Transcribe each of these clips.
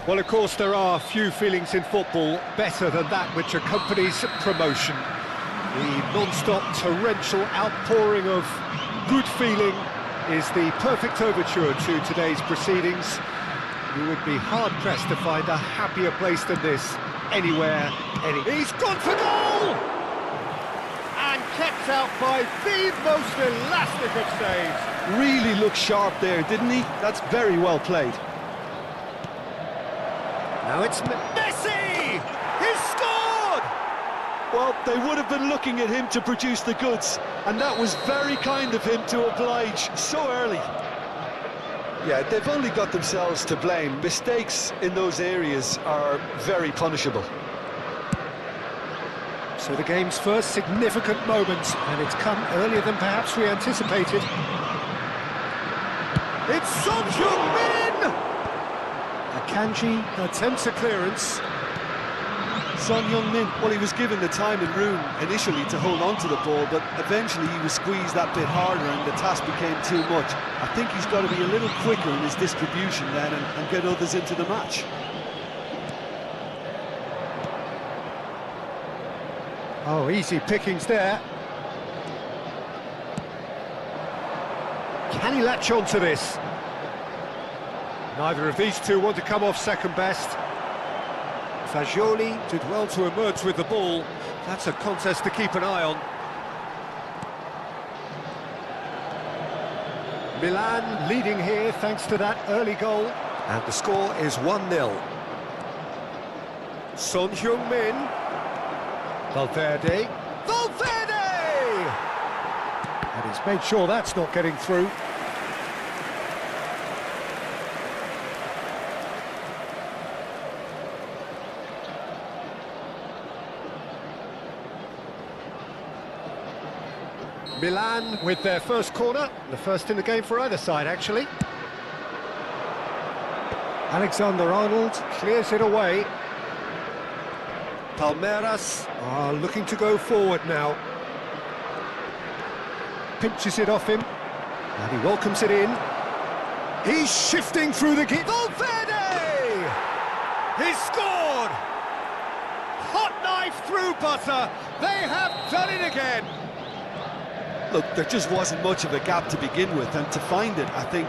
Well, of course, there are few feelings in football better than that which accompanies promotion. The non-stop torrential outpouring of good feeling is the perfect overture to today's proceedings. You would be hard-pressed to find a happier place than this anywhere, He's gone for goal! And kept out by the most elastic of saves. Really looked sharp there, didn't he? That's very well played. Now it's Messi! He's scored! Well, they would have been looking at him to produce the goods, and that was very kind of him to oblige so early. Yeah, they've only got themselves to blame. Mistakes in those areas are very punishable. So the game's first significant moment, and it's come earlier than perhaps we anticipated. It's Son Heung-min! Akanji attempts a clearance. Son Heung-min, well, he was given the time and room initially to hold on to the ball, but eventually he was squeezed that bit harder and the task became too much. I think he's got to be a little quicker in his distribution then and get others into the match. Oh, easy pickings there. Can he latch on to this? Neither of these two want to come off second best. Fagioli did well to emerge with the ball. That's a contest to keep an eye on. Milan leading here thanks to that early goal. And the score is 1-0. Son Heung-min. Valverde. Valverde! And he's made sure that's not getting through. Milan with their first corner, the first in the game for either side, actually. Alexander-Arnold clears it away. Palmeiras are looking to go forward now. Pinches it off him, and he welcomes it in. He's shifting through the gate. Valverde! He's scored! Hot knife through butter. They have done it again. Look, there just wasn't much of a gap to begin with, and to find it, I think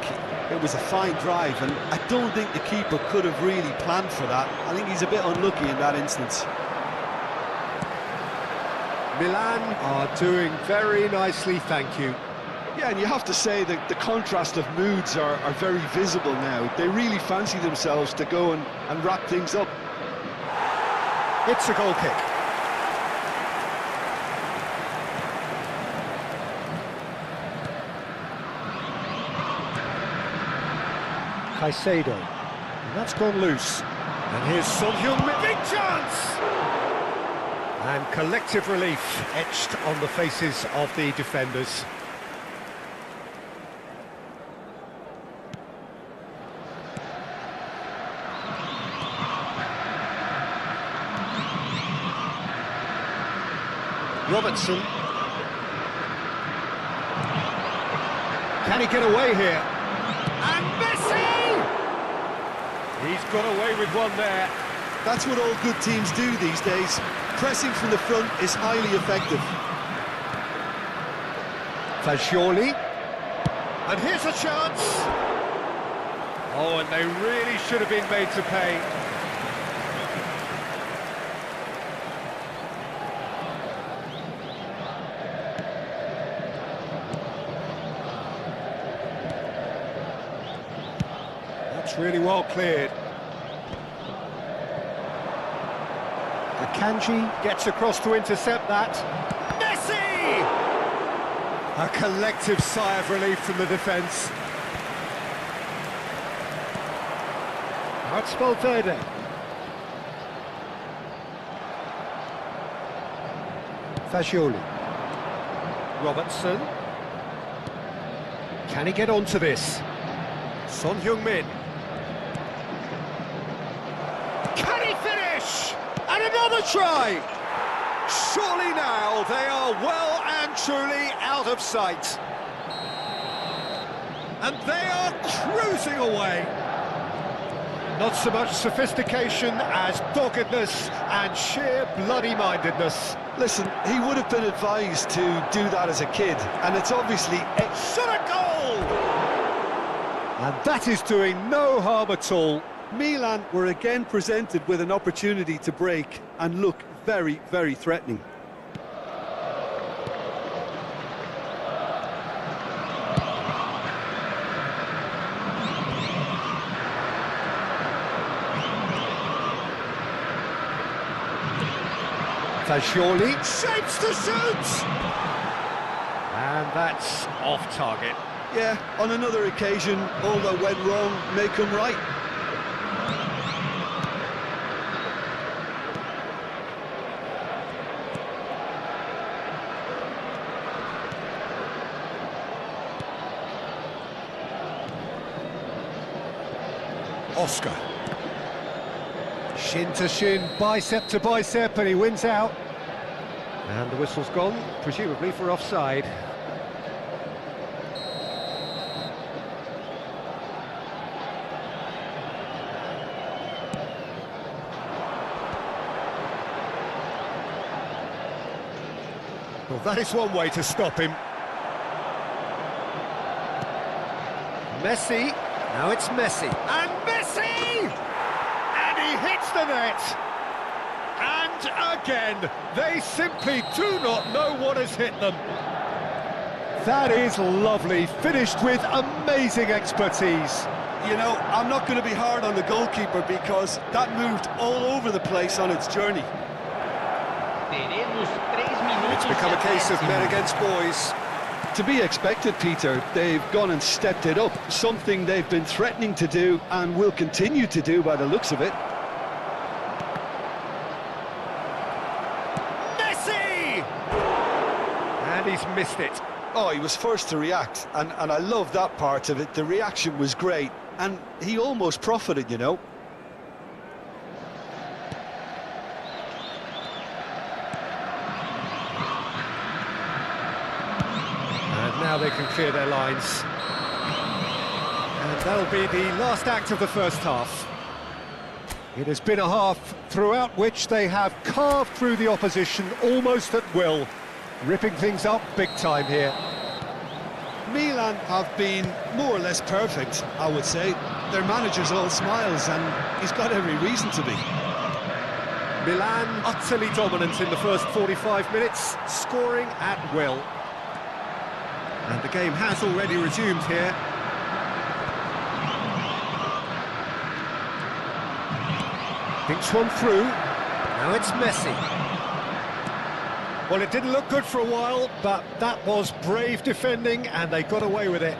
it was a fine drive, and I don't think the keeper could have really planned for that. I think he's a bit unlucky in that instance. Milan are doing very nicely, thank you. Yeah, and you have to say that the contrast of moods are very visible now. They really fancy themselves to go and wrap things up. It's a goal kick. Caicedo, and that's gone loose. And here's Son Heung-min, big chance! And collective relief etched on the faces of the defenders. Robertson. Can he get away here? And Messi! He's got away with one there. That's what all good teams do these days. Pressing from the front is highly effective. Fagioli. And here's a chance. Oh, and they really should have been made to pay. That's really well cleared. Akanji gets across to intercept that. Messi! A collective sigh of relief from the defence. That's Valverde. Fagioli. Robertson. Can he get onto this? Son Heung-min. Can he finish? And another try! Surely now they are well and truly out of sight. And they are cruising away. Not so much sophistication as doggedness and sheer bloody-mindedness. Listen, he would have been advised to do that as a kid, and it's obviously a Shot a goal! And that is doing no harm at all. Milan were again presented with an opportunity to break and look very, very threatening. Fagioli shapes to shoot! And that's off target. Yeah, on another occasion, all that went wrong may come right. Oscar. Shin to shin, bicep to bicep, and he wins out. And the whistle's gone, presumably for offside. Well, that is one way to stop him. Messi. Now it's Messi. And Messi! And he hits the net. And again, they simply do not know what has hit them. That is lovely, finished with amazing expertise. You know, I'm not going to be hard on the goalkeeper because that moved all over the place on its journey. It's become a case of men against boys. To be expected, Peter. They've gone and stepped it up, something they've been threatening to do and will continue to do by the looks of it. Messi! And he's missed it. Oh, he was first to react, and I love that part of it. The reaction was great, and he almost profited, you know. Now they can clear their lines. And that'll be the last act of the first half. It has been a half throughout which they have carved through the opposition almost at will, ripping things up big time here. Milan have been more or less perfect, I would say. Their manager's all smiles, and he's got every reason to be. Milan utterly dominant in the first 45 minutes, scoring at will. And the game has already resumed here. Thinks one through. Now it's Messi. Well, it didn't look good for a while, but that was brave defending, and they got away with it.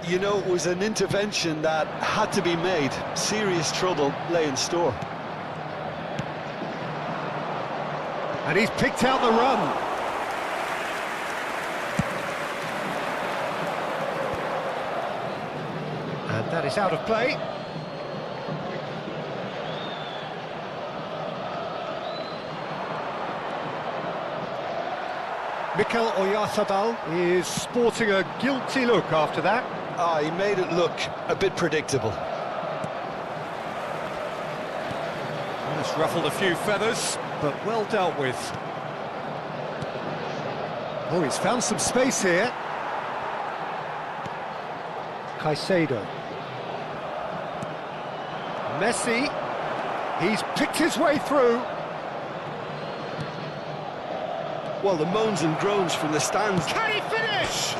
You know, it was an intervention that had to be made. Serious trouble lay in store. And he's picked out the run. And that is out of play. Mikel Oyarzabal is sporting a guilty look after that. He made it look a bit predictable. Just ruffled a few feathers, but well dealt with. Oh, he's found some space here. Caicedo. Messi. He's picked his way through. Well, the moans and groans from the stands. Can he finish?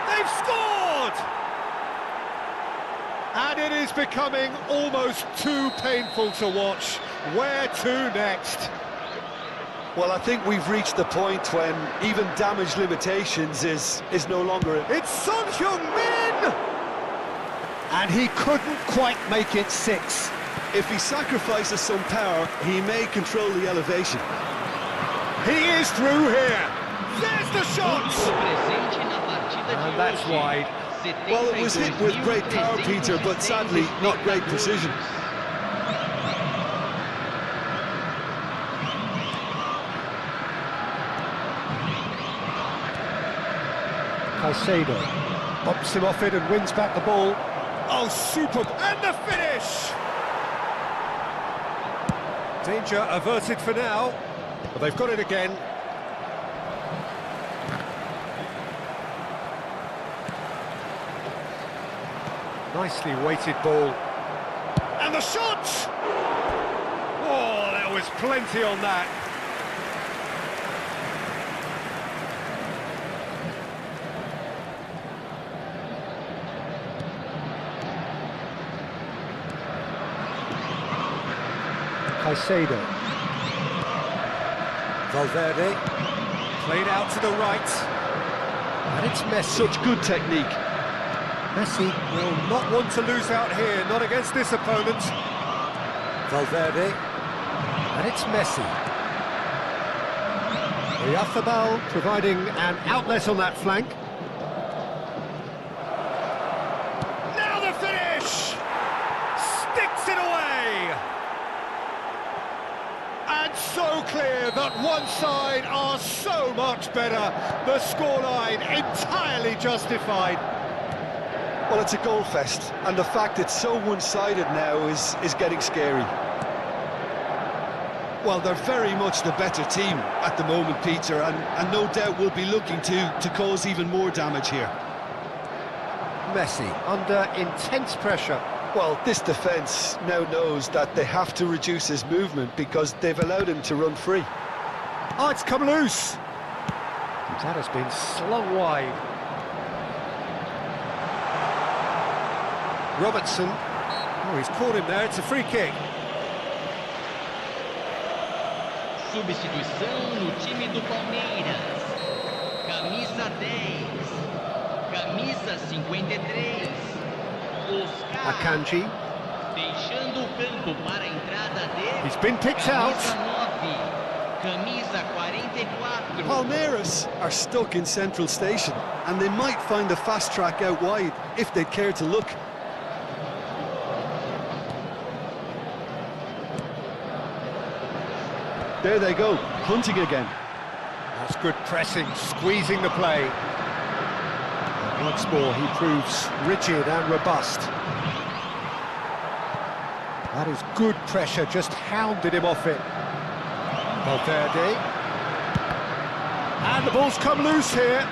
They've scored! And it is becoming almost too painful to watch. Where to next? Well, I think we've reached the point when even damage limitations is no longer... It's Son Heung-min! And he couldn't quite make it 6. If he sacrifices some power, he may control the elevation. He is through here. There's the shot! And that's wide. Well, it was hit with great power, Peter, but sadly, not great precision. Caicedo bumps him off it and wins back the ball. Oh, superb! And the finish! Danger averted for now. But they've got it again. Nicely weighted ball. And the shot! Oh, there was plenty on that. Caicedo. Valverde, played out to the right, and it's Messi. Such good technique. Messi will not want to lose out here, not against this opponent. Valverde, and it's Messi. Oyarzabal providing an outlet on that flank. Now the finish! Sticks it away! And so clear that one side are so much better. The scoreline entirely justified. Well, it's a goal fest, and the fact it's so one-sided now is getting scary. Well, they're very much the better team at the moment, Peter, and no doubt will be looking to cause even more damage here. Messi under intense pressure. Well, this defence now knows that they have to reduce his movement because they've allowed him to run free. Oh, it's come loose. That has been slung wide. Robertson. Oh, he's caught him there. It's a free kick. Substituição no time do Palmeiras. Camisa 10. Camisa 53. Oscar. Akanji. Deixando o campo para a entrada dele. He's been picked out. Camisa 44. Palmeiras are stuck in Central Station, and they might find a fast track out wide if they'd care to look. There they go, hunting again. That's good pressing, squeezing the play. And once more, he proves rigid and robust. That is good pressure, just hounded him off it. Valverde. And the ball's come loose here.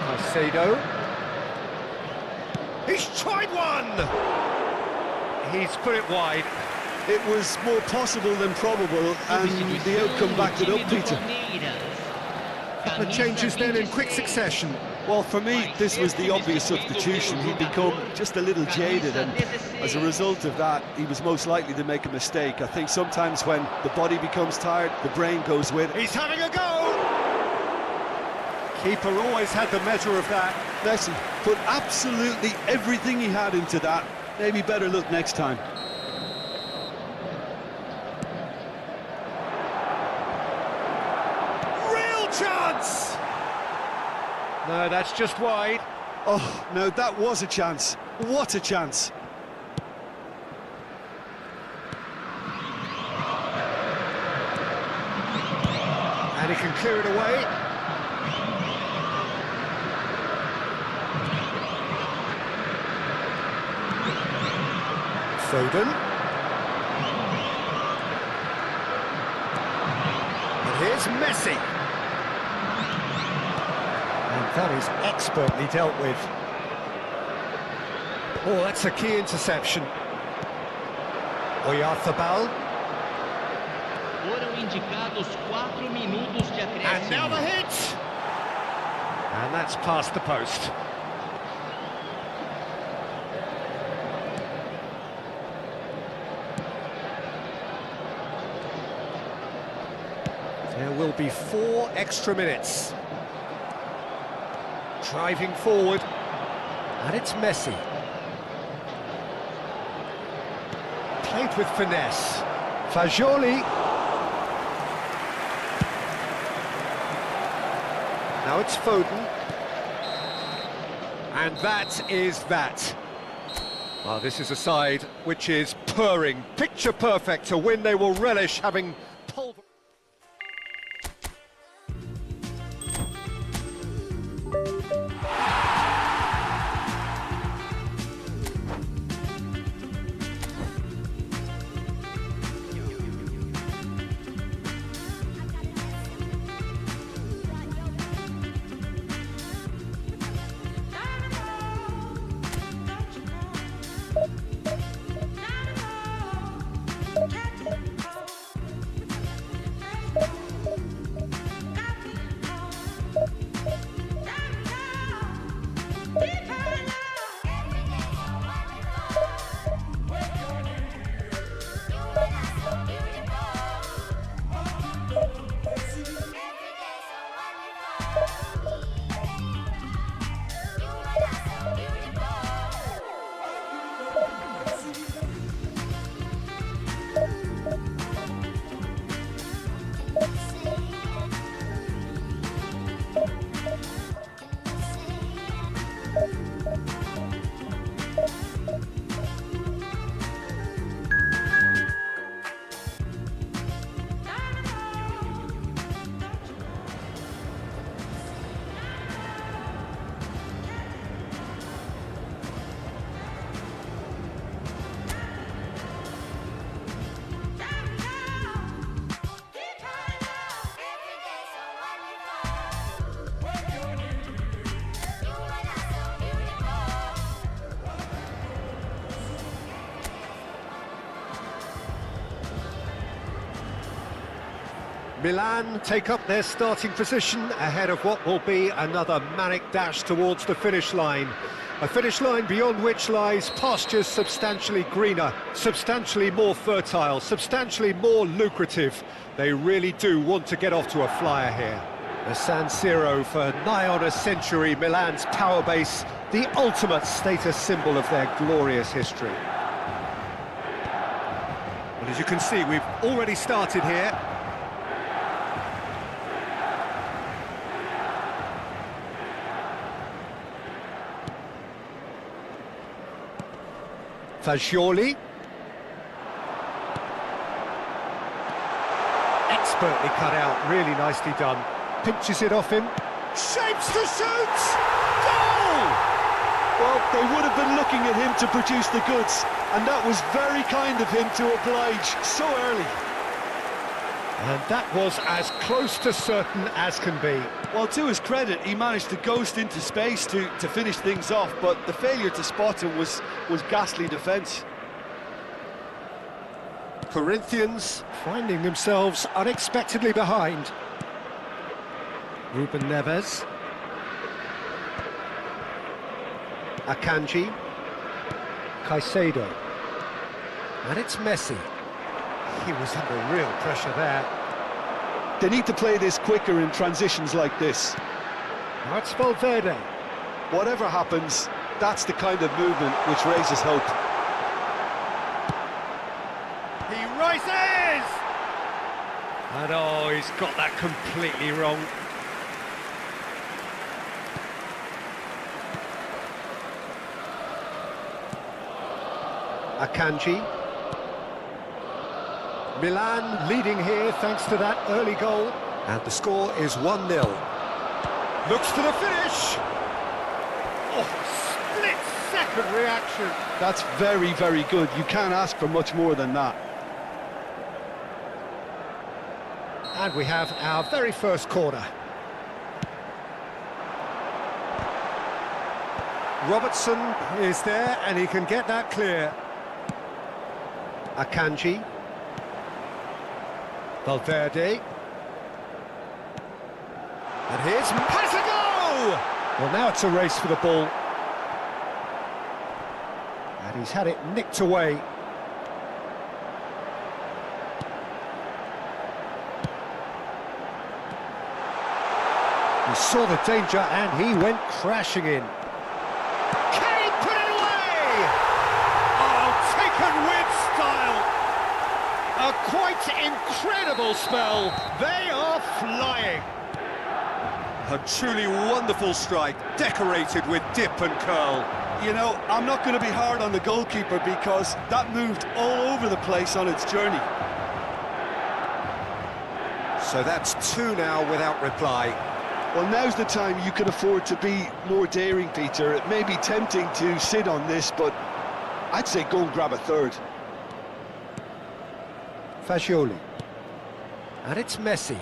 Caicedo. He's tried one! He's put it wide. It was more possible than probable, and the outcome backed it up, Peter. Couple of changes then in quick succession. Well, for me, this was the obvious substitution. He'd become just a little jaded, and as a result of that, he was most likely to make a mistake. I think sometimes when the body becomes tired, the brain goes with it. He's having a go! Keeper always had the measure of that. Messi put absolutely everything he had into that. Maybe better look next time. chance. No, that's just wide. Oh, no, that was a chance. What a chance. And he can clear it away. Foden. And here's Messi. And that is expertly dealt with. Oh, that's a key interception. Oyarzabal. Foram indicados 4 minutos de And now acréscimo. the hit! And that's past the post. There will be 4 extra minutes. Driving forward. And it's Messi. Played with finesse. Fagioli. Now it's Foden. And that is that. Well, this is a side which is purring, picture perfect, a win they will relish, having pulverized. Milan take up their starting position ahead of what will be another manic dash towards the finish line. A finish line beyond which lies pastures substantially greener, substantially more fertile, substantially more lucrative. They really do want to get off to a flyer here. The San Siro for nigh on a century, Milan's power base, the ultimate status symbol of their glorious history. Well, as you can see, we've already started here. Fagioli. Expertly cut out, really nicely done. Pinches it off him. Shapes to shoot! Goal! Well, they would have been looking at him to produce the goods, and that was very kind of him to oblige so early. And that was as close to certain as can be. Well, to his credit, he managed to ghost into space to finish things off, but the failure to spot him was ghastly defence. Corinthians finding themselves unexpectedly behind. Ruben Neves. Akanji. Caicedo. And it's Messi. He was under real pressure there. They need to play this quicker in transitions like this. Now it's Valverde. Whatever happens, that's the kind of movement which raises hope. He rises! And oh, he's got that completely wrong. Akanji. Milan leading here thanks to that early goal. And the score is 1-0. Looks to the finish. Oh, split-second reaction. That's very, very good. You can't ask for much more than that. And we have our very first corner. Robertson is there and he can get that clear. Akanji. Valverde. And here's has a go! Well, now it's a race for the ball. And he's had it nicked away. He saw the danger and he went crashing in. Can he put it away? Oh, taken with style. A quite incredible spell. They are flying. A truly wonderful strike, decorated with dip and curl. You know, I'm not going to be hard on the goalkeeper because that moved all over the place on its journey. So that's 2 now without reply. Well, now's the time you can afford to be more daring, Peter. It may be tempting to sit on this, but I'd say go and grab a third. Fagioli. And it's Messi.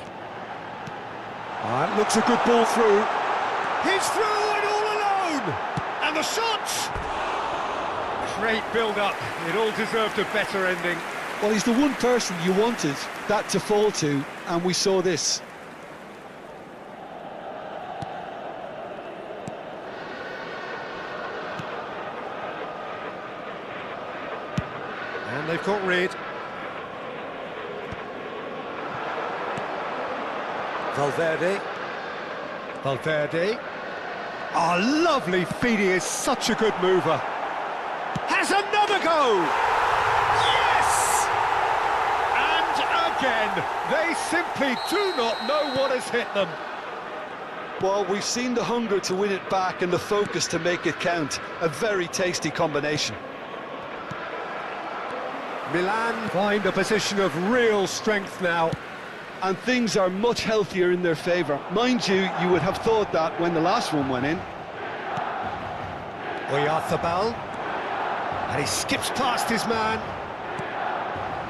It looks a good ball through. He's through and all alone! And the shot! Great build-up. It all deserved a better ending. Well, he's the one person you wanted that to fall to, and we saw this. And they've got rid. Valverde. Valverde. Oh, lovely feed. He is such a good mover. Has another go! Yes! And again, they simply do not know what has hit them. Well, we've seen the hunger to win it back and the focus to make it count. A very tasty combination. Milan find a position of real strength now. And things are much healthier in their favour. Mind you, you would have thought that when the last one went in. Oyarzabal. And he skips past his man.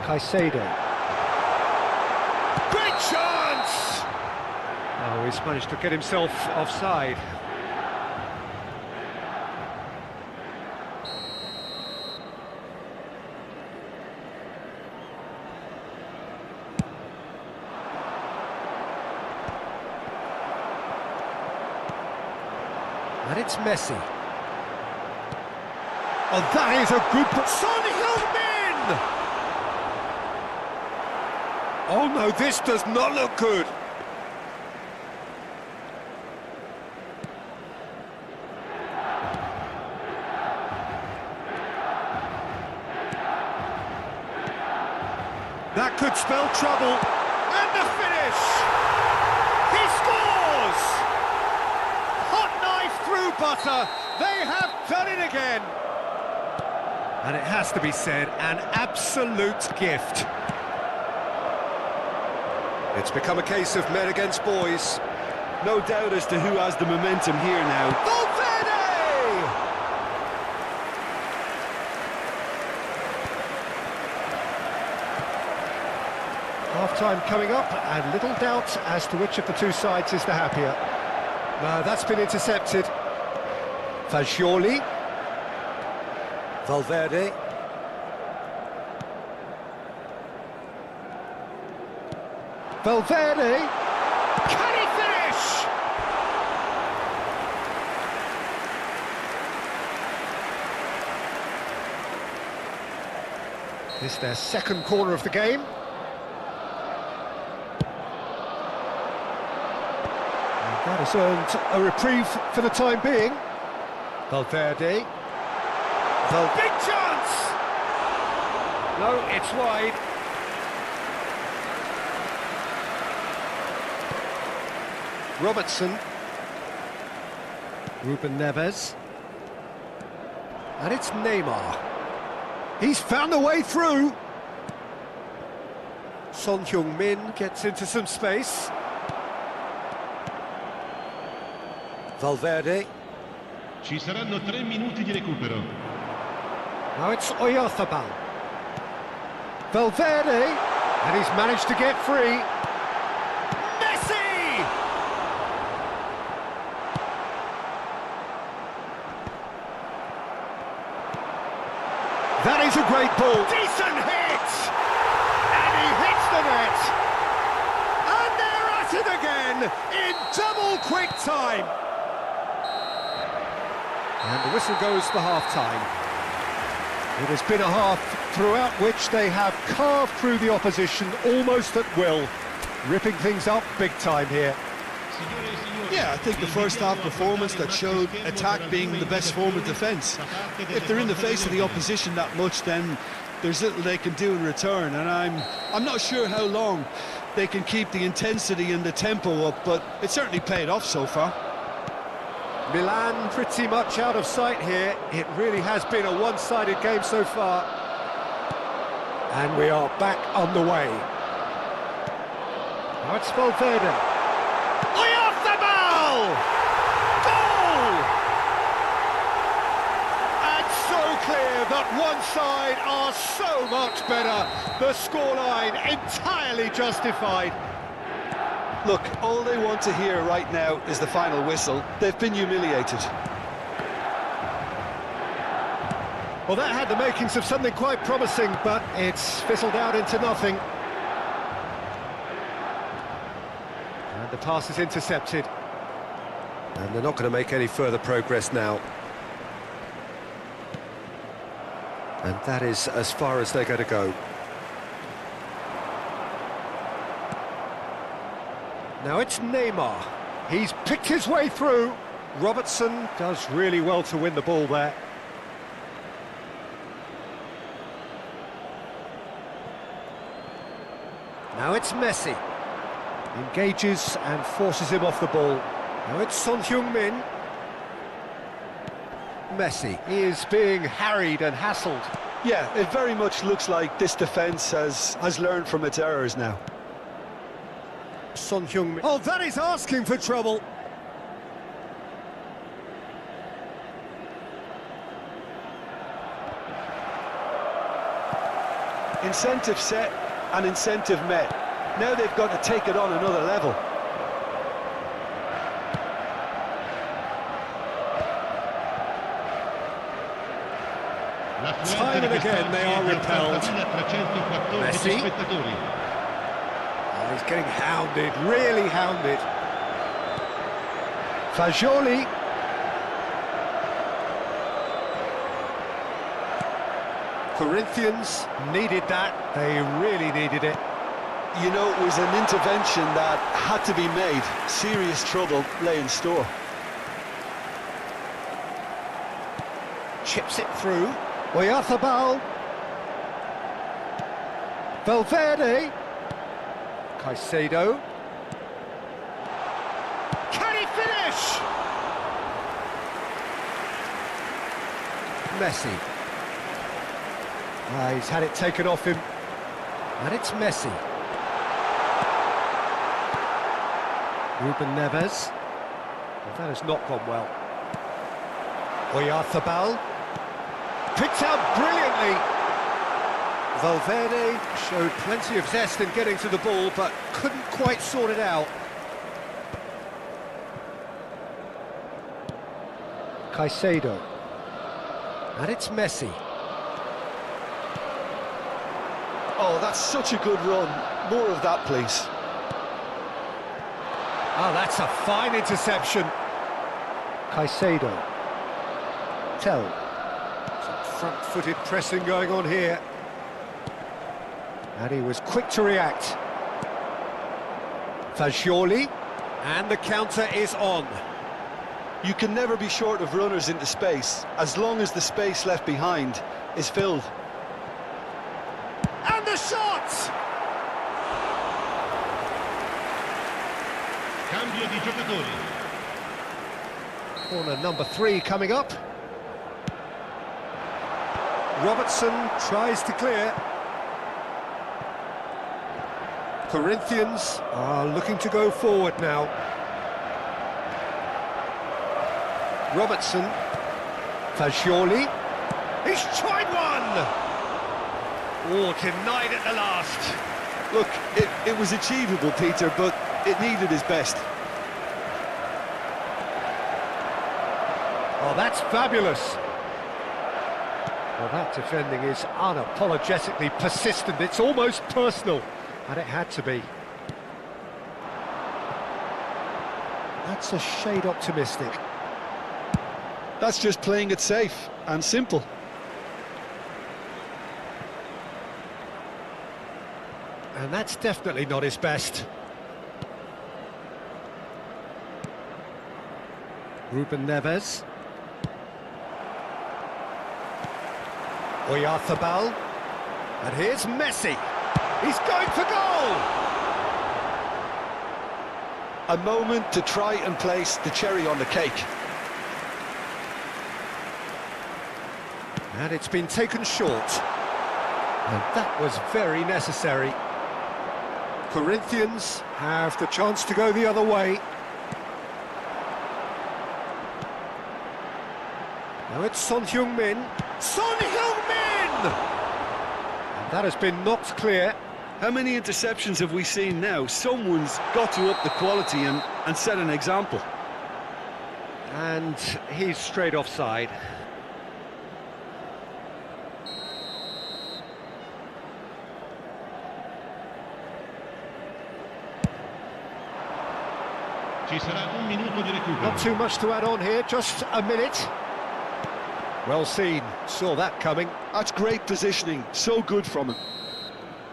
Caicedo. Great chance! Oh, he's managed to get himself offside. And it's Messi. Oh, that is a good... Son Heung-min! Oh no, this does not look good. That could spell trouble. And the finish! He scores! Hot knife through butter. They have done it again. And it has to be said, an absolute gift. It's become a case of men against boys. No doubt as to who has the momentum here now. Valverde! Half-time coming up, and little doubt as to which of the two sides is the happier. That's been intercepted. Fagioli. Valverde. Valverde. Can he finish? This is their second corner of the game. And that has earned a reprieve for the time being. Valverde. Big chance! No, it's wide. Robertson. Ruben Neves. And it's Neymar. He's found a way through. Son Heung-min gets into some space. Valverde. Ci saranno 3 minuti di recupero. Now it's Oyarzabal. Valverde, and he's managed to get free. Messi! That is a great ball. Decent hit! And he hits the net. And they're at it again in double quick time. And the whistle goes for half-time. It has been a half throughout which they have carved through the opposition almost at will, ripping things up big time here. Yeah, I think the first half performance that showed attack being the best form of defence. If they're in the face of the opposition that much, then there's little they can do in return, and I'm not sure how long they can keep the intensity and the tempo up, but it certainly paid off so far. Milan pretty much out of sight here. It really has been a one-sided game so far. And we are back on the way. Now it's Valverde. Oyarzabal! Goal! And so clear that one side are so much better. The scoreline entirely justified. Look, all they want to hear right now is the final whistle. They've been humiliated. Well, that had the makings of something quite promising, but it's fizzled out into nothing. And the pass is intercepted. And they're not going to make any further progress now. And that is as far as they're going to go. Now it's Neymar. He's picked his way through. Robertson does really well to win the ball there. Now it's Messi. Engages and forces him off the ball. Now it's Son Heung-min. Messi is being harried and hassled. Yeah, it very much looks like this defence has learned from its errors now. Son Heung-min. Oh, that is asking for trouble. Incentive set and incentive met. Now they've got to take it on another level. Time and again they are repelled. Messi. Oh, he's getting hounded, really hounded. Fagioli. Corinthians needed that, they really needed it. You know, it was an intervention that had to be made. Serious trouble lay in store. Chips it through. Oyarzabal. Valverde. Caicedo. Can he finish? Messi. He's had it taken off him. And it's Messi. Ruben Neves. Well, that has not gone well. Oyarzabal. Picked out brilliantly. Valverde showed plenty of zest in getting to the ball, but couldn't quite sort it out. Caicedo. And it's Messi. Oh, that's such a good run. More of that, please. Oh, that's a fine interception. Caicedo. Tell. Some front-footed pressing going on here. And he was quick to react. Fagioli. And the counter is on. You can never be short of runners into space, as long as the space left behind is filled. And the shot! Cambio di giocatori. Corner number 3 coming up. Robertson tries to clear. Corinthians are looking to go forward now. Robertson. Fagioli. He's tried one! Oh, denied at the last. Look, it was achievable, Peter, but it needed his best. Oh, that's fabulous. Well, that defending is unapologetically persistent. It's almost personal, and it had to be. That's a shade optimistic. That's just playing it safe and simple. And that's definitely not his best. Ruben Neves. Oyarzabal. And here's Messi. He's going for goal! A moment to try and place the cherry on the cake. And it's been taken short. And that was very necessary. Corinthians have the chance to go the other way. Now it's Son Heung-min. Son Heung-min! And that has been knocked clear. How many interceptions have we seen now? Someone's got to up the quality and set an example. And he's straight offside. Ci sarà un minuto di recupero. Not too much to add on here, just a minute. Well seen, saw that coming. That's great positioning, so good from him.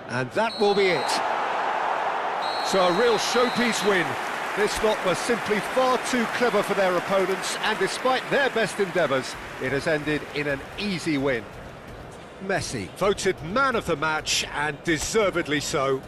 And that will be it. So a real showpiece win. This lot was simply far too clever for their opponents, and despite their best endeavours, it has ended in an easy win. Messi, voted man of the match, and deservedly so.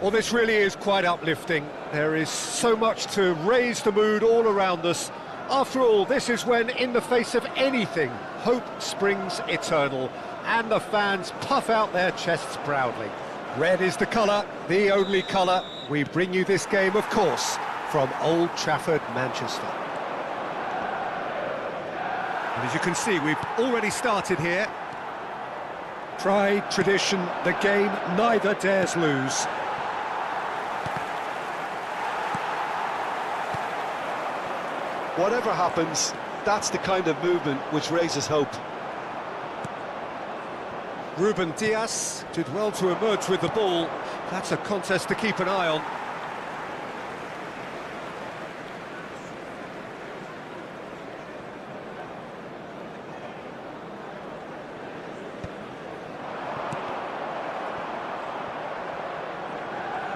Well, this really is quite uplifting. There is so much to raise the mood all around us. After all, this is when, in the face of anything, hope springs eternal, and the fans puff out their chests proudly. Red is the colour, the only colour. We bring you this game, of course, from Old Trafford, Manchester. And as you can see, we've already started here. Pride, tradition, the game neither dares lose. Whatever happens, that's the kind of movement which raises hope. Ruben Dias did well to emerge with the ball. That's a contest to keep an eye on.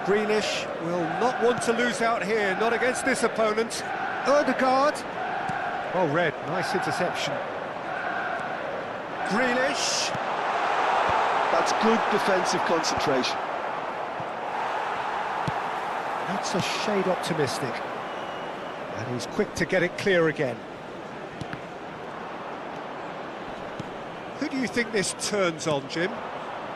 Greenish will not want to lose out here, not against this opponent. Odegaard. Oh, Red, nice interception. Greenish. That's good defensive concentration. That's a shade optimistic. And he's quick to get it clear again. Who do you think this turns on, Jim?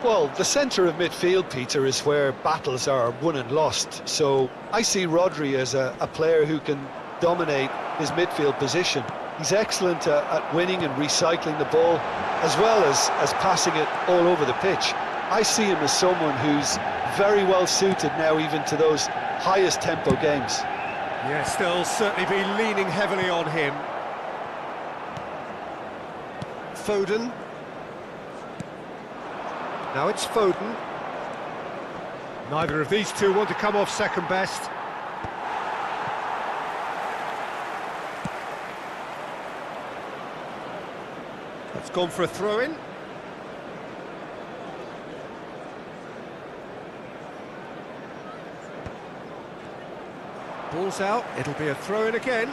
Well, the centre of midfield, Peter, is where battles are won and lost. So I see Rodri as a player who can dominate his midfield position. He's excellent at winning and recycling the ball, as well as passing it all over the pitch. I see him as someone who's very well suited now even to those highest tempo games. Yes, they'll certainly be leaning heavily on him. Foden. Now it's Foden. Neither of these two want to come off second best. That's gone for a throw-in. Ball's out, it'll be a throw-in again.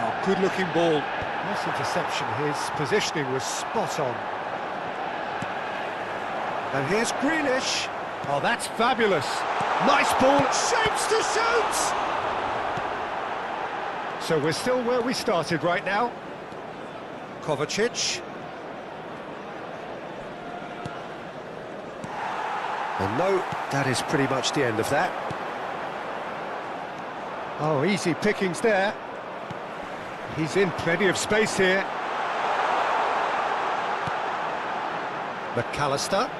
Oh, good-looking ball. Nice interception, his positioning was spot on. And here's Greenish. Oh, that's fabulous. Nice ball, shapes to shoot! So we're still where we started right now. Kovacic. And no, that is pretty much the end of that. Oh, easy pickings there. He's in plenty of space here. McAllister.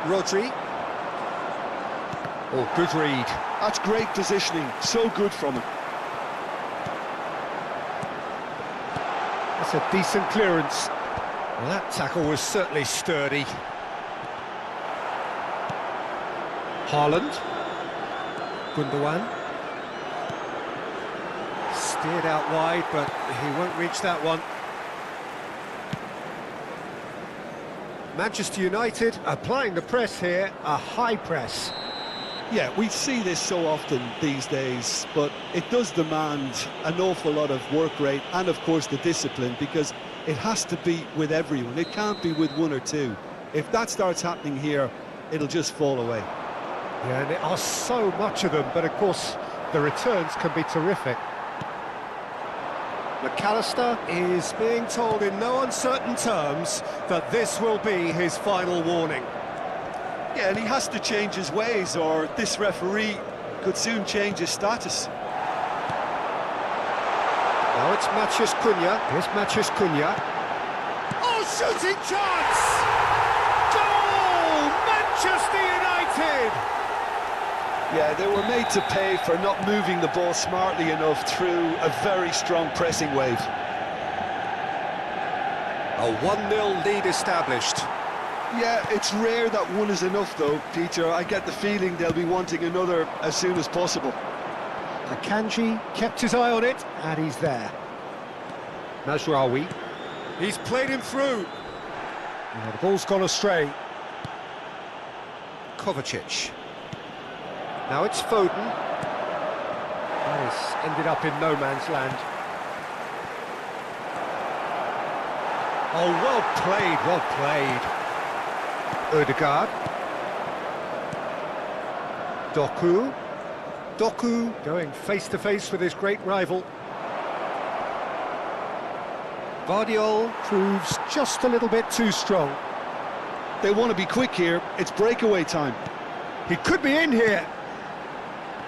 Rodri. Oh, good read. That's great positioning, so good from him. That's a decent clearance. Well, that tackle was certainly sturdy. Haaland. Gundogan. Steered out wide, but he won't reach that one. Manchester United applying the press here, a high press. Yeah, we see this so often these days, but it does demand an awful lot of work rate and, of course, the discipline, because it has to be with everyone. It can't be with one or two. If that starts happening here, it'll just fall away. Yeah, and there are so much of them, but of course, the returns can be terrific. McAllister is being told in no uncertain terms that this will be his final warning. Yeah, and he has to change his ways, or this referee could soon change his status. Now it's Matheus Cunha. Here's Matheus Cunha. Oh, shooting chance! Goal! Manchester United! Yeah, they were made to pay for not moving the ball smartly enough through a very strong pressing wave. A 1-0 lead established. Yeah, it's rare that one is enough though, Peter. I get the feeling they'll be wanting another as soon as possible. Akanji kept his eye on it, and he's there. Mazraoui. He's played him through. The ball's gone astray. Kovacic. Now it's Foden. That has ended up in no man's land. Oh, well played, well played. Ødegaard. Doku going face-to-face with his great rival. Guardiola proves just a little bit too strong. They want to be quick here. It's breakaway time. He could be in here.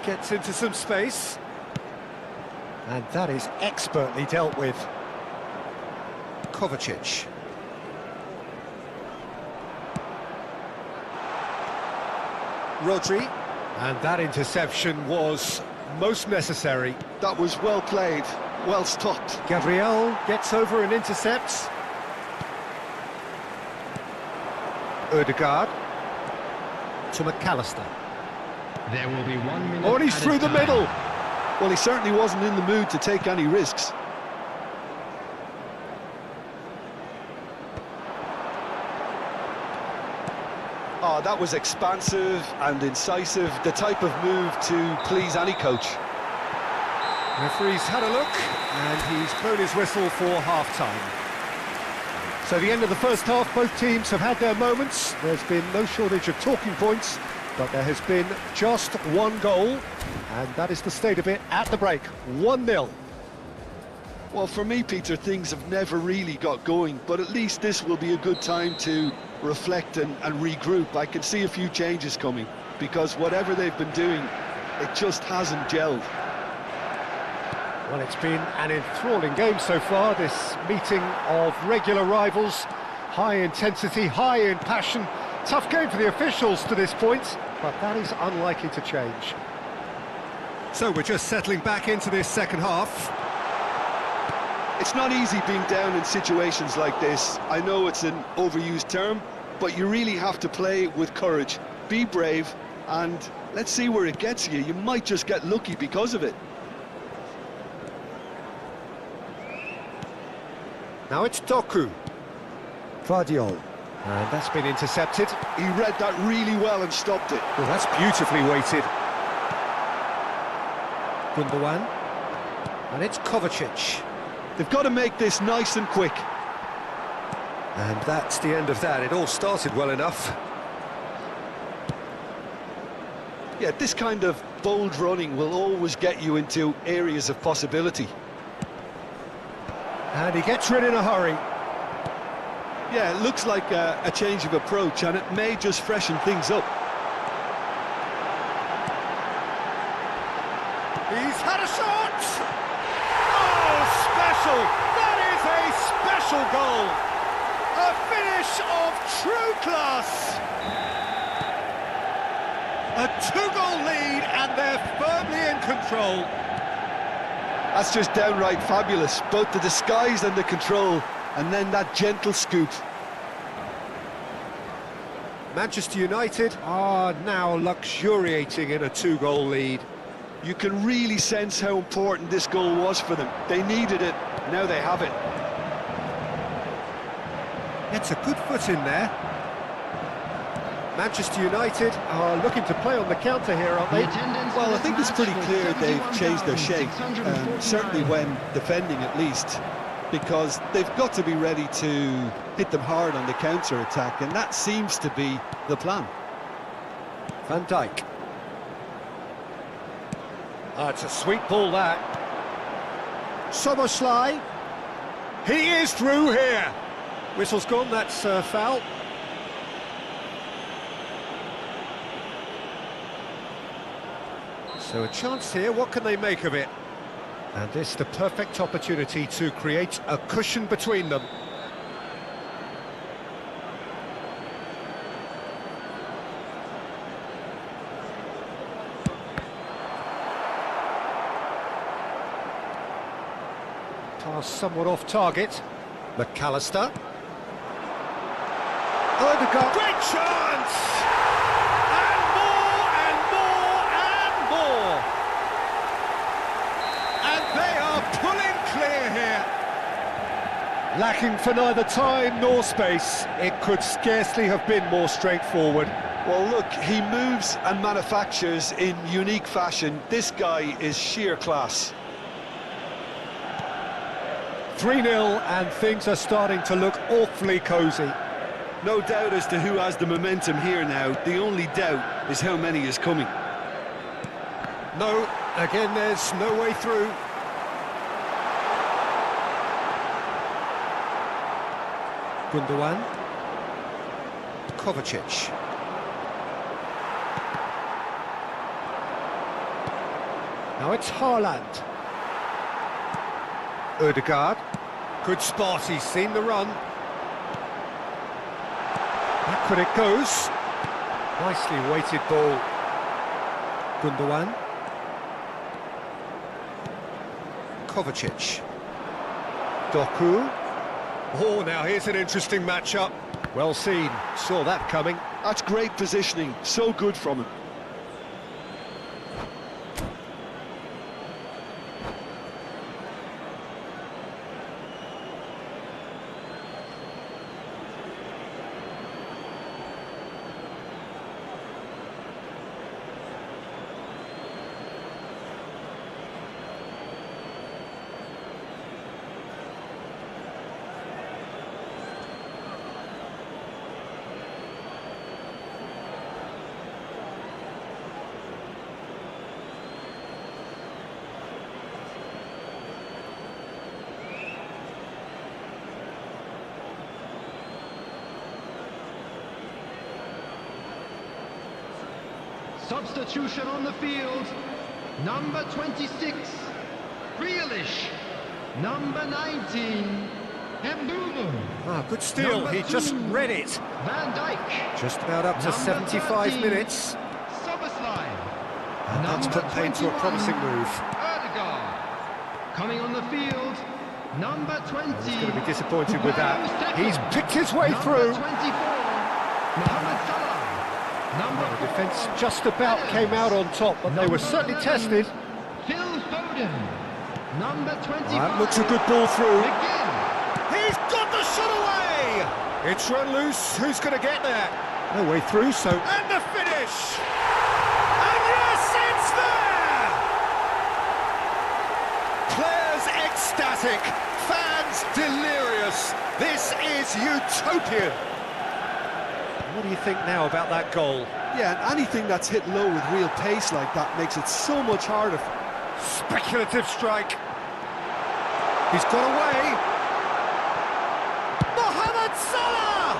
Gets into some space. And that is expertly dealt with. Kovacic. Rodri. And that interception was most necessary. That was well played, well stopped. Gabriel gets over and intercepts. Ødegaard to McAllister. There will be 1 minute. Oh, and he's through the middle. Well, he certainly wasn't in the mood to take any risks. Oh, that was expansive and incisive, the type of move to please any coach. Referee's had a look, and he's blown his whistle for half-time. So the end of the first half, both teams have had their moments. There's been no shortage of talking points, but there has been just one goal, and that is the state of it at the break, 1-0. Well, for me, Peter, things have never really got going, but at least this will be a good time to reflect and regroup. I can see a few changes coming, because whatever they've been doing, it just hasn't gelled. Well, it's been an enthralling game so far, this meeting of regular rivals. High intensity, high in passion. Tough game for the officials to this point, but that is unlikely to change. So we're just settling back into this second half. It's not easy being down in situations like this. I know it's an overused term, but you really have to play with courage. Be brave, and let's see where it gets you. You might just get lucky because of it. Now it's Doku. Guardiola. And that's been intercepted. He read that really well and stopped it. Well, that's beautifully weighted. Gundogan. And it's Kovacic. They've got to make this nice and quick. And that's the end of that. It all started well enough. Yeah, this kind of bold running will always get you into areas of possibility. And he gets rid in a hurry. Yeah, it looks like a change of approach, and it may just freshen things up. He's had a shot! Oh, special! That is a special goal! A finish of true class! A two-goal lead, and they're firmly in control. That's just downright fabulous, both the disguise and the control, and then that gentle scoop. Manchester United are now luxuriating in a two-goal lead. You can really sense how important this goal was for them. They needed it, now they have it. It's a good foot in there. Manchester United are looking to play on the counter here, aren't they? Well, I think it's pretty clear they've changed their shape, certainly when defending at least, because they've got to be ready to hit them hard on the counter-attack, and that seems to be the plan. Van Dijk. It's a sweet ball, that. Soboslai. He is through here. Whistle's gone, that's foul. So a chance here, what can they make of it? And this the perfect opportunity to create a cushion between them. Pass somewhat off target. McAllister. Ødegaard. Great chance! And more, and more, and more! And they are pulling clear here. Lacking for neither time nor space, it could scarcely have been more straightforward. Well, look, he moves and manufactures in unique fashion. This guy is sheer class. 3-0 and things are starting to look awfully cosy. No doubt as to who has the momentum here now. The only doubt is how many is coming. No, again there's no way through. Gundogan. Kovacic. Now it's Haaland. Ødegaard. Good spot, he's seen the run. Backward it goes. Nicely weighted ball. Gundogan. Kovacic. Doku. Oh, now here's an interesting matchup. Well seen, saw that coming. That's great positioning, so good from him. Substitution on the field. Number 26, Grealish. Number 19, Mbumo. Ah, good steal, Number he just 2, read it. Van Dijk. Just about up to Number 75 13, minutes. Soboslai. And that's put paid to a promising move. Ødegaard. Coming on the field, number 20. He's going to be disappointed with that. Second. He's picked his way Number through. 24, Mohamed Salah. Number The 4, defence just about came out on top, but they were certainly 11, tested. Phil Foden. Number 25. That looks a good ball through. Again. He's got the shot away! It's run loose, who's going to get there? No way through, so... And the finish! And yes, it's there! Players ecstatic, fans delirious. This is utopian. What do you think now about that goal? Yeah, and anything that's hit low with real pace like that makes it so much harder. Speculative strike. He's got away. Mohamed Salah!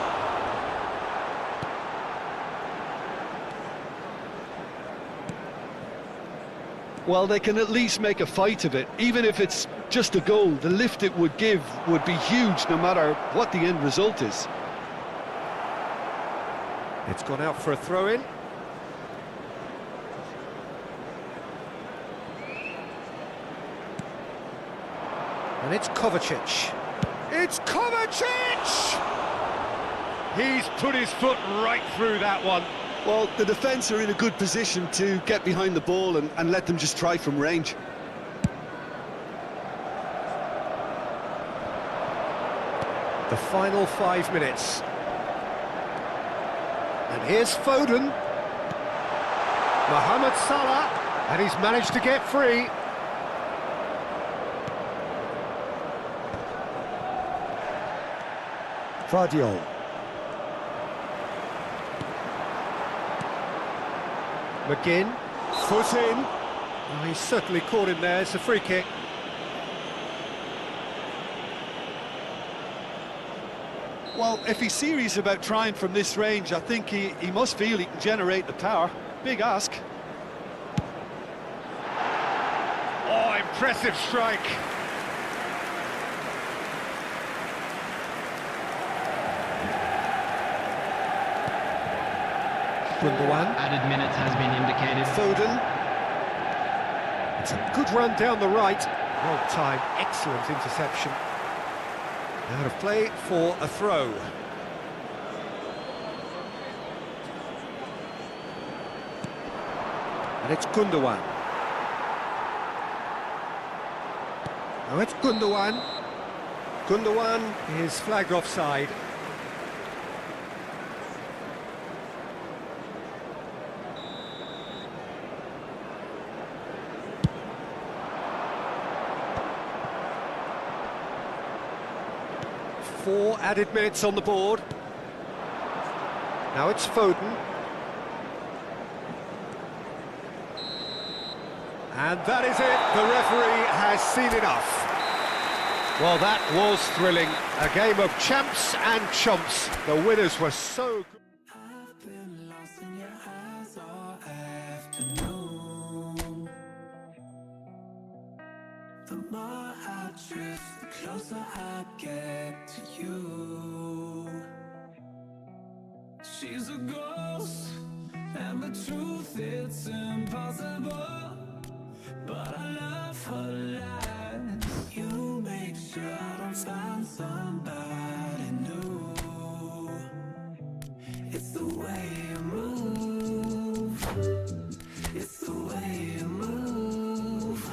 Well, they can at least make a fight of it. Even if it's just a goal, the lift it would give would be huge no matter what the end result is. It's gone out for a throw-in. And it's Kovacic. It's Kovacic! He's put his foot right through that one. Well, the defence are in a good position to get behind the ball and let them just try from range. The final 5 minutes. And here's Foden. Mohamed Salah, and he's managed to get free. Vardiol. McGinn, foot in. Oh, he's certainly caught him there, it's a free kick. Well, if he's serious about trying from this range, I think he must feel he can generate the power. Big ask. Oh, impressive strike. Gundogan. Added minutes has been indicated. Foden. It's a good run down the right. Well timed, excellent interception. Out of play for a throw. And it's Gundogan. Now it's Gundogan. Gundogan is flagged offside. 4 added minutes on the board. Now it's Foden. And that is it. The referee has seen enough. Well, that was thrilling. A game of champs and chumps. The winners were so good. I've been lost in your eyes all afternoon. The more I drift, the closer I get to you. She's a ghost, and the truth, it's impossible. But I love her lies. You make sure I don't find somebody new. It's the way you move. It's the way you move.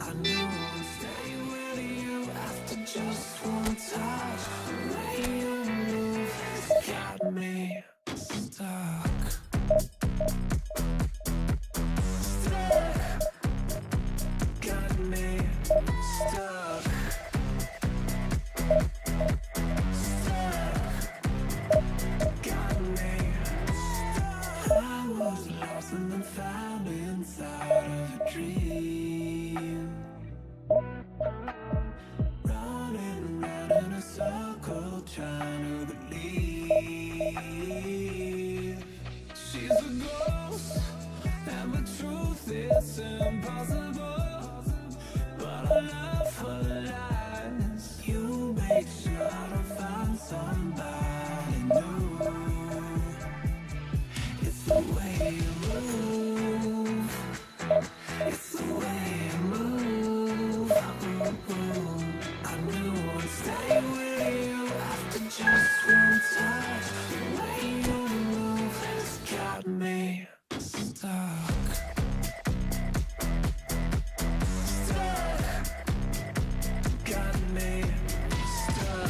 I knew I'd stay with you after just one touch. The way you move has got me stuck. Got me stuck. Got me stuck. I was lost and then found inside of a dream. Running round in a circle, trying to believe. She's a ghost, and the truth is impossible. But I love her lies. You make sure I don't find somebody new. It's the way you move. It's the way you move. I knew I'd stay with you after just one touch. The way you move has got me stuck. Stuck. Got me stuck.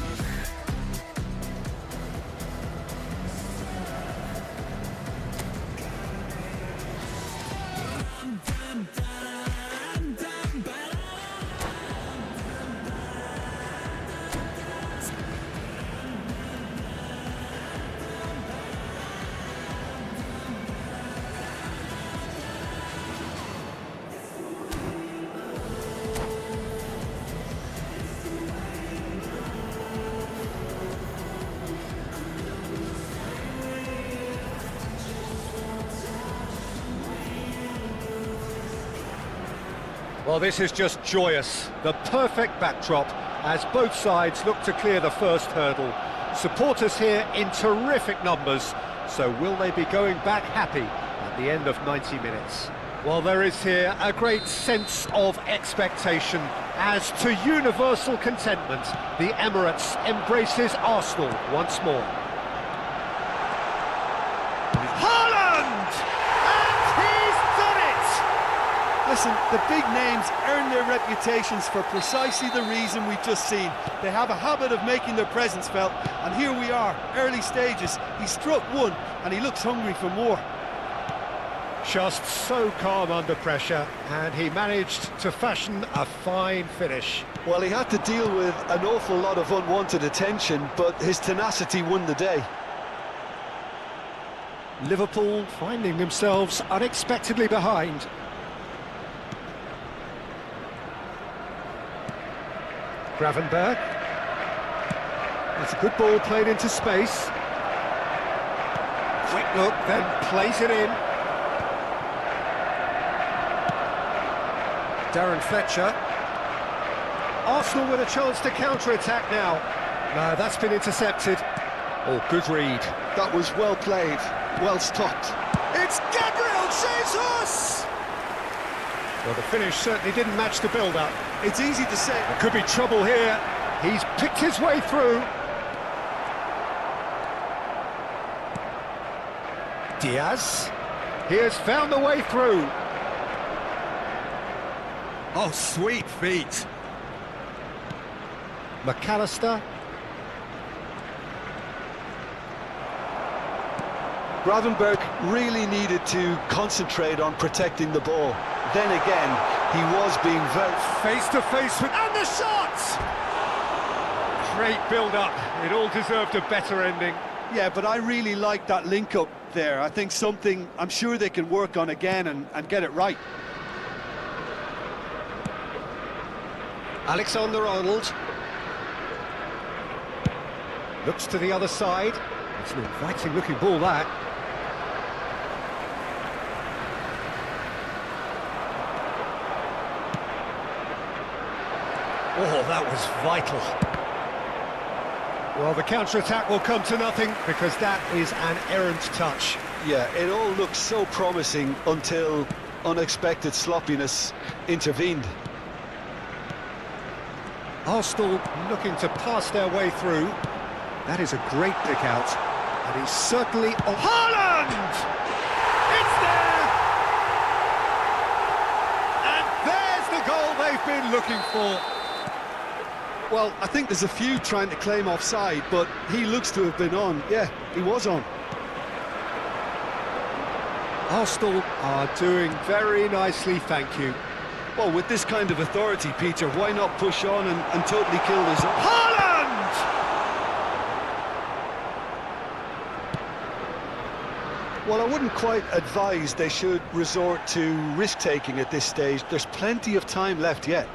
Well, this is just joyous. The perfect backdrop as both sides look to clear the first hurdle. Supporters here in terrific numbers, so will they be going back happy at the end of 90 minutes? Well, there is here a great sense of expectation as to universal contentment. The Emirates embraces Arsenal once more. Haaland! And he's done it! Listen, the big names earn their reputations for precisely the reason we've just seen. They have a habit of making their presence felt, and here we are, early stages. He struck one, and he looks hungry for more. Just so calm under pressure, and he managed to fashion a fine finish. Well, he had to deal with an awful lot of unwanted attention, but his tenacity won the day. Liverpool finding themselves unexpectedly behind. Gravenberg. That's a good ball played into space. Quick look, then plays it in. Darren Fletcher. Arsenal with a chance to counter-attack now. No, that's been intercepted. Oh, good read. That was well played, well stopped. It's Gabriel Jesus! Well, the finish certainly didn't match the build-up. It's easy to say. There could be trouble here. He's picked his way through. Diaz. He has found the way through. Oh, sweet feet. McAllister. Gravenberg really needed to concentrate on protecting the ball. Then again, he was being very... Face to face with... And the shot! Great build-up. It all deserved a better ending. Yeah, but I really like that link-up there. I think something I'm sure they can work on again and get it right. Alexander-Arnold. Looks to the other side. It's an inviting-looking ball, that. Oh, that was vital. Well, the counter-attack will come to nothing because that is an errant touch. Yeah, it all looked so promising until unexpected sloppiness intervened. Arsenal looking to pass their way through. That is a great pick out. And he's certainly on. Haaland! It's there! And there's the goal they've been looking for. Well, I think there's a few trying to claim offside, but he looks to have been on. Yeah, he was on. Arsenal are doing very nicely, thank you. Well, with this kind of authority, Peter, why not push on and totally kill this? Haaland! Well, I wouldn't quite advise they should resort to risk-taking at this stage. There's plenty of time left yet.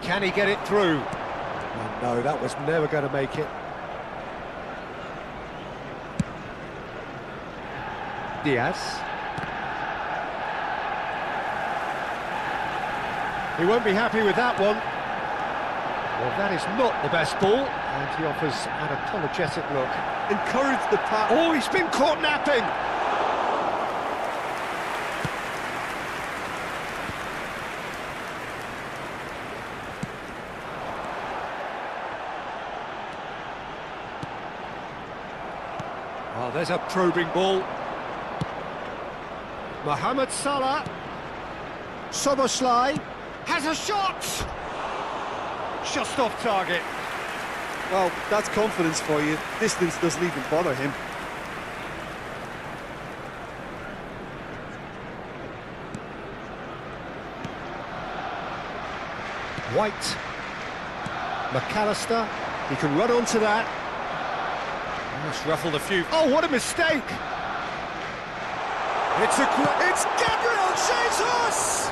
Can he get it through? Oh, no, that was never going to make it. Diaz. He won't be happy with that one. Well, that is not the best ball, and he offers an apologetic look. Encourage the pass. Oh, he's been caught napping! Oh, there's a probing ball. Mohamed Salah. Soboslai has a shot! Just off target. Well, that's confidence for you. Distance doesn't even bother him. White. McAllister. He can run onto that. Almost ruffled a few. Oh, what a mistake! It's Gabriel Jesus!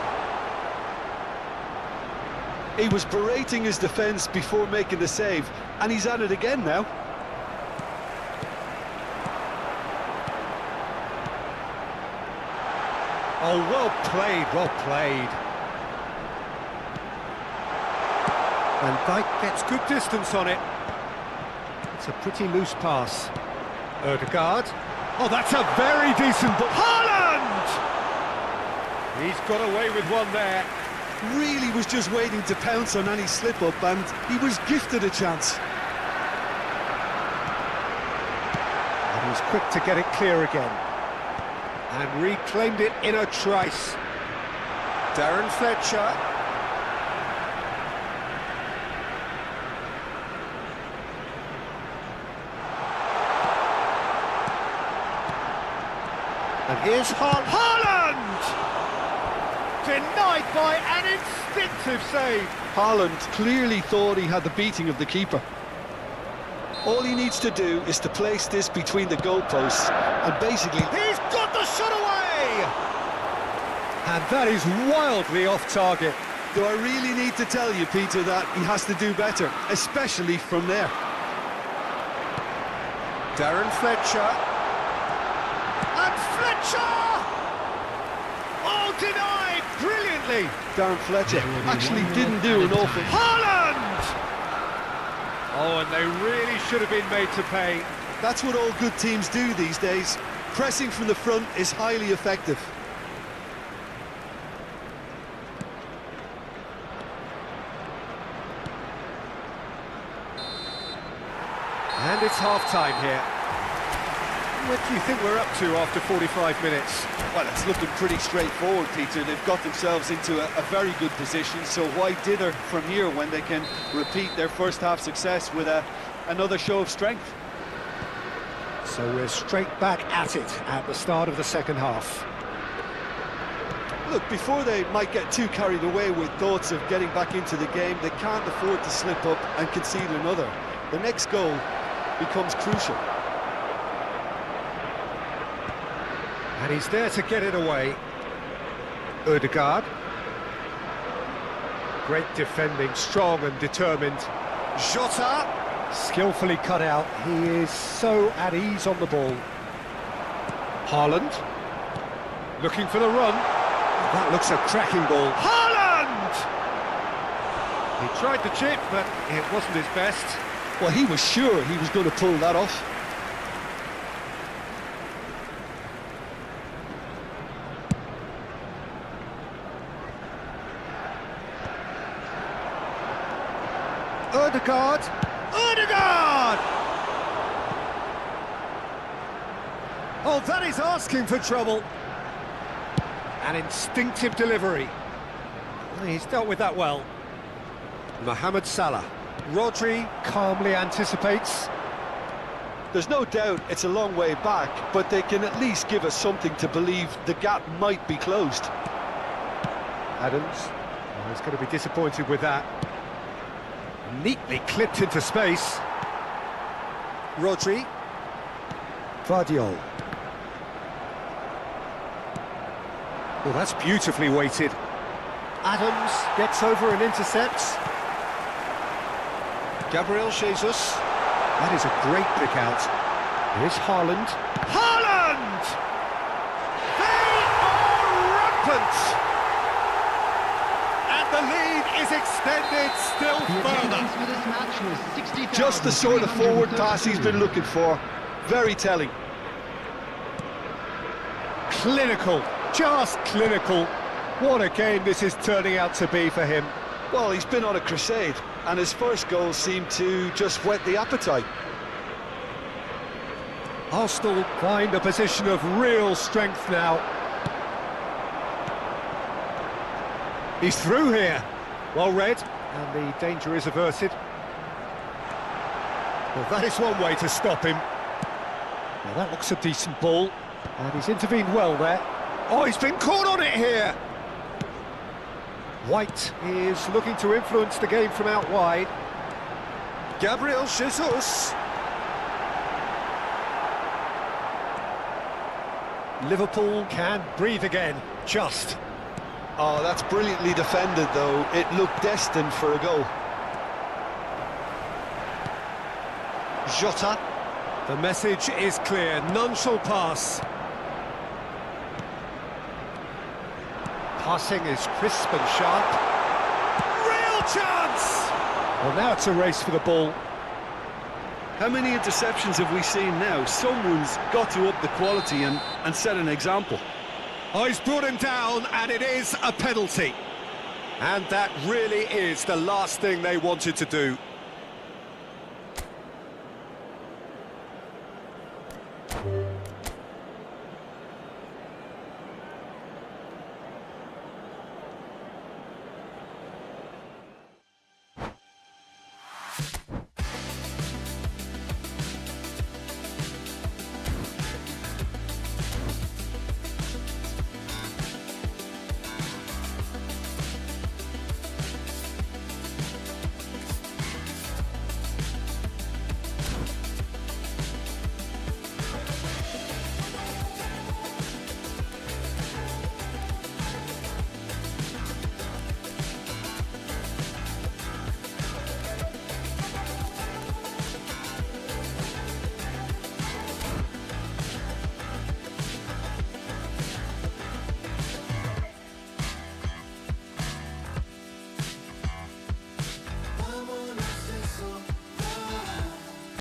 He was berating his defence before making the save, and he's at it again now. Oh, well played, well played. Van Dijk gets good distance on it. It's a pretty loose pass. Ødegaard. Oh, that's a very decent ball. Haaland! He's got away with one there. Really was just waiting to pounce on any slip-up, and he was gifted a chance. And he's quick to get it clear again. And reclaimed it in a trice. Darren Fletcher. And here's Haaland! Denied by an instinctive save. Haaland clearly thought he had the beating of the keeper. All he needs to do is to place this between the goalposts and basically... He's got the shot away! And that is wildly off target. Do I really need to tell you, Peter, that he has to do better, especially from there? Darren Fletcher. And Fletcher! Oh, denied brilliantly. Darren Fletcher actually didn't do an awful... Haaland! Oh, and they really should have been made to pay. That's what all good teams do these days. Pressing from the front is highly effective. And it's half-time here. What do you think we're up to after 45 minutes? Well, it's looking pretty straightforward, Peter. They've got themselves into a very good position, so why dither from here when they can repeat their first-half success with another show of strength? So we're straight back at it at the start of the second half. Look, before they might get too carried away with thoughts of getting back into the game, they can't afford to slip up and concede another. The next goal becomes crucial. And he's there to get it away. Ødegaard. Great defending, strong and determined. Jota, skillfully cut out. He is so at ease on the ball. Haaland, looking for the run. That looks a cracking ball. Haaland! He tried the chip, but it wasn't his best. Well, he was sure he was going to pull that off. Ødegaard! Ødegaard! Oh, that is asking for trouble. An instinctive delivery. He's dealt with that well. Mohamed Salah. Rodri calmly anticipates. There's no doubt it's a long way back, but they can at least give us something to believe the gap might be closed. Adams. Oh, he's going to be disappointed with that. Neatly clipped into space. Rodri. Vardiol. Well, that's beautifully weighted. Adams gets over and intercepts. Gabriel Jesus. That is a great pick out. Here's Haaland. Haaland! They are rampant! And the lead is extended still The attendance further. for this match was 60,000. Just the sort of forward pass he's been looking for. Very telling. Clinical, just clinical. What a game this is turning out to be for him. Well, he's been on a crusade, and his first goal seemed to just whet the appetite. Arsenal find a position of real strength now. He's through here. Well read, and the danger is averted. Well, that is one way to stop him. Now that looks a decent ball, and he's intervened well there. Oh, he's been caught on it here! White is looking to influence the game from out wide. Gabriel Jesus. Liverpool can breathe again, just. Oh, that's brilliantly defended, though. It looked destined for a goal. Jota. The message is clear, none shall pass. Passing is crisp and sharp. Real chance! Well, now it's a race for the ball. How many interceptions have we seen now? Someone's got to up the quality and set an example. Oh, he's brought him down, and it is a penalty. And that really is the last thing they wanted to do.